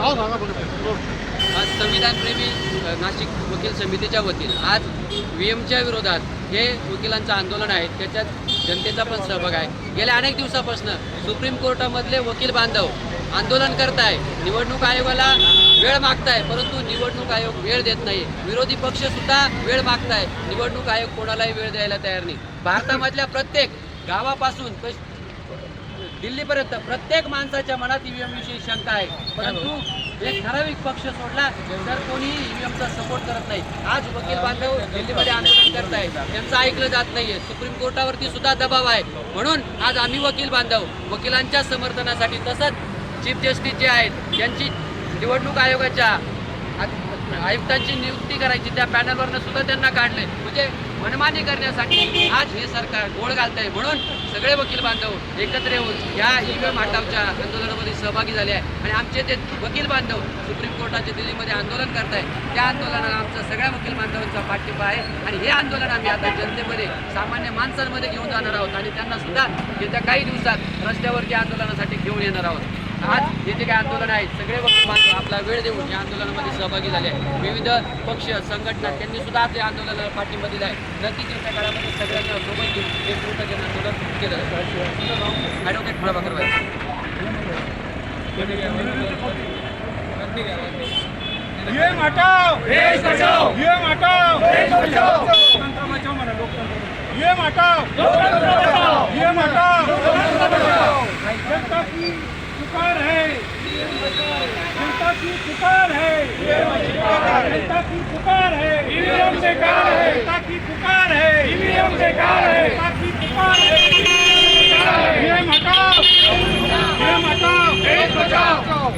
आज संविधानप्रेमी नाशिक वकील समितीच्या वतीने आज व्हीएमच्या विरोधात हे वकिलांचं आंदोलन आहे. त्याच्यात जनतेचा पण सहभाग आहे. गेल्या अनेक दिवसापासून सुप्रीम कोर्टामधले वकील बांधव आंदोलन करताय, निवडणूक आयोगाला वेळ मागताय, परंतु निवडणूक आयोग वेळ देत नाही. विरोधी पक्ष सुद्धा वेळ मागताय, निवडणूक आयोग कोणालाही वेळ द्यायला तयार नाही. भारतामधल्या प्रत्येक गावापासून दिल्लीपर्यंत प्रत्येक माणसाच्या मनात ईव्हीएमविषयी शंका आहे, परंतु एक ठराविक पक्ष सोडला तर कोणी ईव्हीएमचा सपोर्ट करत नाही. आज वकील बांधव दिल्लीमध्ये आंदोलन करत आहे, त्यांचं ऐकलं जात नाहीये. सुप्रीम कोर्टावरती सुद्धा दबाव आहे. म्हणून आज आम्ही वकील बांधव वकिलांच्या समर्थनासाठी, तसंच चीफ जस्टिस जे आहेत त्यांची निवडणूक आयोगाच्या आयुक्तांची नियुक्ती करायची, त्या पॅनलवरनं सुद्धा त्यांना काढले. म्हणजे मनमानी करण्यासाठी आज हे सरकार गोळ घालत आहे. म्हणून सगळे वकील बांधव एकत्र येऊन या ईव्हीएम हटावच्या आंदोलनामध्ये सहभागी झाले आहे. आणि आमचे ते वकील बांधव सुप्रीम कोर्टाचे दिल्लीमध्ये आंदोलन करत आहे. त्या आंदोलनाला आमचा सगळ्या वकील बांधवांचा पाठिंबा आहे. आणि हे आंदोलन आम्ही आता जनतेमध्ये, सामान्य माणसांमध्ये घेऊन जाणार आहोत आणि त्यांना सुद्धा येत्या काही दिवसात रस्त्यावरती आंदोलनासाठी घेऊन येणार आहोत. आज येथे काय आंदोलन आहे, सगळे वकील बांधव आपला वेळ देऊन या आंदोलनामध्ये सहभागी झाले आहे. विविध पक्ष संघटना त्यांनी सुद्धा आपल्या आंदोलनाला पाठिंबा दिला आहे. नक्कीच येत्या काळामध्ये सगळ्यांना सोबत घेऊन एक मोठं आंदोलन केलं जातं. ॲडव्होकेट प्रभाकर भाई. ईव्हीएम हटाओ, देश बचाओ. ईव्हीएम हटाओ, देश बचाओ. लोकतंत्र बचाओ म्हणा, लोकतंत्र. ईव्हीएम हटाओ, लोकतंत्र बचाओ. ईव्हीएम हटाओ, लोकतंत्र बचाओ. जनता की पुकार है, जनता की पुकार है, जनता की पुकार है. ईवीएम बेकार है, जनता की पुकार है. ईवीएम बेकार है, जनता की पुकार है. ईवीएम हटाओ, ईवीएम हटाओ, देश बचाओ.